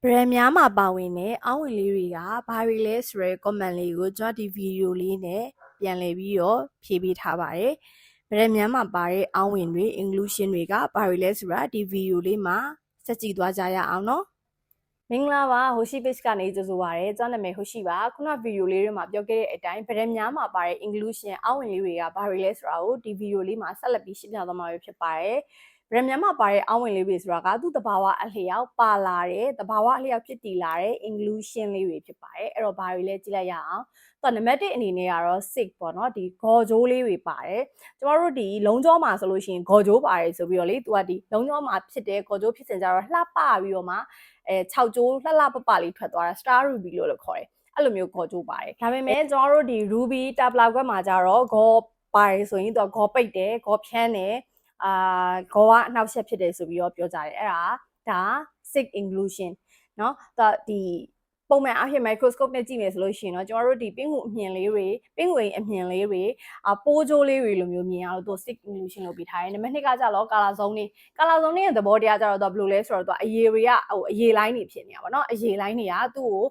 ဗရန်များမှာပါဝင်တဲ့အောင်းဝင်လေးတွေကဘာတွေလဲဆိုရဲ comment လေးကိုကျွန်တော်ဒီဗီဒီယိုလေးနဲ့ပြန်လည်ပြီးတော့ဖြည့်ပေးထားပါတယ်။ဗရန်များမှာပါတဲ့အောင်းဝင်တွေ inclusion တွေကဘာတွေလဲဆိုတာဒီဗီဒီယိုလေးမှာစက်ကြည့်သွားကြရအောင်နော်။မင်္ဂလာပါဟိုရှိ page ကနေကြိုဆိုပါရစေကျွန်တော်နာမည်ဟိုရှိပါခုနဗီဒီယိုလေးတွေမှာပြောခဲ့တဲ့အတိုင်းဗရန်များမှာပါတဲ့ inclusion အောင်းဝင်လေးတွေကဘာတွေလဲဆိုတာကိုဒီဗီဒီယိုလေးမှာဆက်လက်ပြီးရှင်းပြသွားမှာဖြစ်ပါတယ်။ဗရန်မြန်မာပါတဲ့အောင်းဝင်လေးတွေဆိုတာကသူ့တဘာဝအလျောက်ပါလာတဲ့တဘာဝအလျောက်ဖြစ်တည်လာတဲ့ inclusion လေးတွေဖြစ်ပါတယ်အဲ့တော့ဘာတွေလဲကြည့်လိုက်ရအောင်တော့ နံပါတ်1အနေနဲ့ကတော့ sick ပေါ့နော်ဒီဂေါ်ဂျိုးလေးတွေပါတယ်ကျမတို့ဒီလုံးကြောမှာဆိုလို့ရှိရင်ဂေါ်ဂျိုးပါတယ်ဆိုပြီးတော့လေသူကဒီလုံးကြောမှာဖြစ်တဲ့ဂေါ်ဂျိုးဖြစ်စဉ်ကြတော့လှပပြီးတော့မှ6ဂျိုးလှလှပပလေးထွက်သွားတာ star ruby လို့လည်းခေါ်တယ်အဲ့လိုမျိုးဂေါ်ဂျိုးပါတယ်ဒါပေမဲ့ကျမတို့ဒီ ruby တာပလာခွက်မှာကြတော့ဂေါ်ပါတယ်ဆိုရင်သူကဂေါ်ပိတ်တယ်ဂေါ်ဖြန်းတယ်ဂေါ်ကအနှောက်အယှက်ဖြစ်တယ်ဆိုပြီးတော့ပြောကြတယ်အဲ့ဒါ sick inclusion เนาะဒီပုံမှန်အဖြစ် microscope နဲ့ကြည့်မယ်ဆိုလို့ရှိရင်တော့ကျွန်တော်တို့ဒီပင်ကူအမြင်လေးတွေပင်ကူအမြင်လေးတွေပိုးကြိုးလေးတွေလိုမျိုးမြင်ရလို့သူ sick inclusion လို့ပြီးထားတယ်နံပါတ်2ကကြတော့ color zone တွေရဲ့သဘောတရားကြတော့သူဘယ်လိုလဲဆိုတော့သူအရေတွေကအရေလိုင်းတွေဖြစ်နေတာပေါ့နော်အရေလိုင်းတွေကသူ့ကို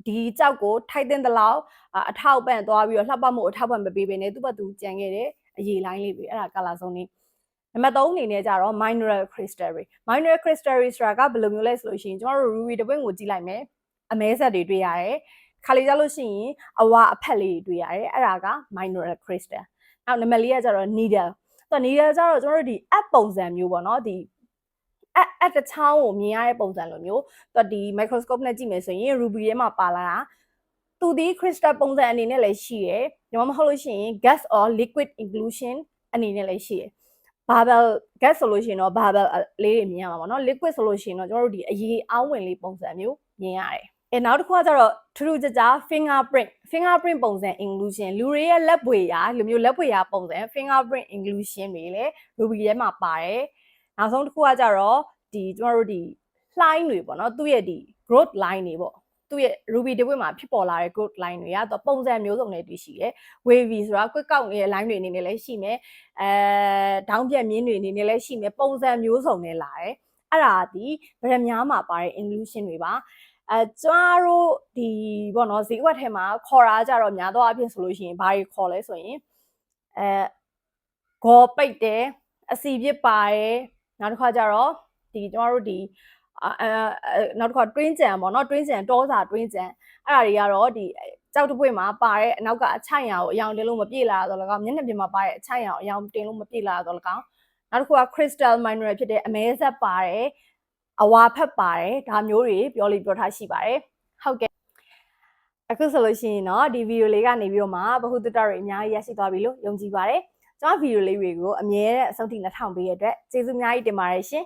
ဒီကြောက်ကိုထိုက်တဲ့လောက်အထောက်ပံ့သွားပြီးတော့လှပမှုအထောက်ပံ့မပေးဘဲနဲ့သူ့ဘက်သူကြံခဲ့တဲ့အရေလိုင်းလေးတွေအဲ့ဒါ color zone တွေနံပါတ်3အနေနဲ့ကြတော့ mineral crystal တွေ mineral crystal တွေဆိုတာကဘယ်လိုမျိုးလဲဆိုလို့ရှိရင်ကျွန်တော်တို့ ruby တပွင့်ကိုကြည့်လိုက်မယ်အမဲဆက်တွေတွေ့ရတယ်ခါလေးကြလို့ရှိရင်အဝါအဖက်လေးတွေတွေ့ရတယ်အဲ့ဒါက mineral crystal နောက်နံပါတ်4ကကြတော့ needle ဆိုတော့ needle ကြတော့ကျွန်တော်တို့ဒီ app ပုံစံမျိုးပေါ့နော်ဒီအတစ်ချောင်းကိုမြင်ရတဲ့ပုံစံလိုမျိုးတော့ဒီ microscope နဲ့ကြည့်မယ်ဆိုရင် ruby ထဲမှာပါလာတာသူဒီ crystal ပုံစံအနေနဲ့လည်းရှိရယ်ညမဟုတ်လို့ရှိရင် gas or liquid inclusion အနေနဲ့လည်းရှိရယ်barbell gas ဆိုလို့ရှိရင်တော့ barbell လေးတွေမြင်ရမှာပေါ့နော် liquid ဆိုလို့ရှိရင်တော့ကျွန်တော်တို့ဒီအရေအောင်းဝင်လေးပုံစံမျိုးမြင်ရတယ်နောက်တစ်ခုကကျတော့ထူးထူးခြားခြား fingerprint ပုံစံ inclusion လူတွေရဲ့လက်ပွေရာလူမျိုးလက်ပွေရာပုံစံ fingerprint inclusion တွေလည်း ruby ထဲမှာပါတယ်နောက်ဆုံးတစ်ခုကကျတော့ဒီကျွန်တော်တို့ဒီ line တွေပေါ့နော်သူ့ရဲ့ဒီ growth line တွေပေါ့သူ့ရဲ့ ruby တပွင့်မှာဖြစ်ပေါ်လာတဲ့ growth line တွေကတော့ပုံစံမျိုးစုံနဲ့တူရှိတယ် wavy ဆိုတာကွက်ကောက်နေတဲ့ line တွေအနေနဲ့လည်းရှိမယ်ဒေါင်းပြက်မြင်းတွေအနေနဲ့လည်းရှိမယ်ပုံစံမျိုးစုံနဲ့လာတယ်အဲ့ဒါဒီဗရန်များမှာပါတဲ့ inclusion တွေပါကျမတို့ဒီပေါ့နော်ဈေးကွက်ထဲမှာခေါ်တာကြတော့များသောအားဖြင့်ဆိုလို့ရှိရင်ဘာတွေခေါ်လဲဆိုရင်ဂေါ်ပိတ်တယ်အစီပြစ်ပါတယ်နောက်တစ်ခါကျတော့ဒီကျမတို့ဒီနောက်တစ်ခါတွင်းကြံပေါ့နော်တွင်းကြံတောစာတွင်းကြံအဲ့ဒါတွေကတော့ဒီကြောက်တပွင့်မှာပါတဲ့အနောက်ကအချိုင်ရာကိုအယောင်တင်လို့မပြေလာတော့လကောက်မျက်နှာပြင်မှာပါတဲ့အချိုင်ရာကိုအယောင်တင်လို့မပြေလာတော့လကောက်နောက်တစ်ခုက crystal mineral ဖြစ်တဲ့အမဲဆက်ပါတယ်အဝါဖက်ပါတယ်ဒါမျိုးတွေပြောလို့ပြောထားရှိပါတယ်ဟုတ်ကဲ့အခုဆိုလို့ရှိရင်တော့ဒီဗီဒီယိုလေးကနေပြီးတော့မှဗဟုသုတတွေအများကြီးရရှိသွားပြီလို့ယုံကြည်ပါတယ်ကျွန်တော်ဗီဒီယိုလေးတွေကိုအမြဲတမ်းအဆုံးထိလက်ထောင်ပေးရတဲ့အတွက်ကျေးဇူးအများကြီးတင်ပါတယ်ရှင်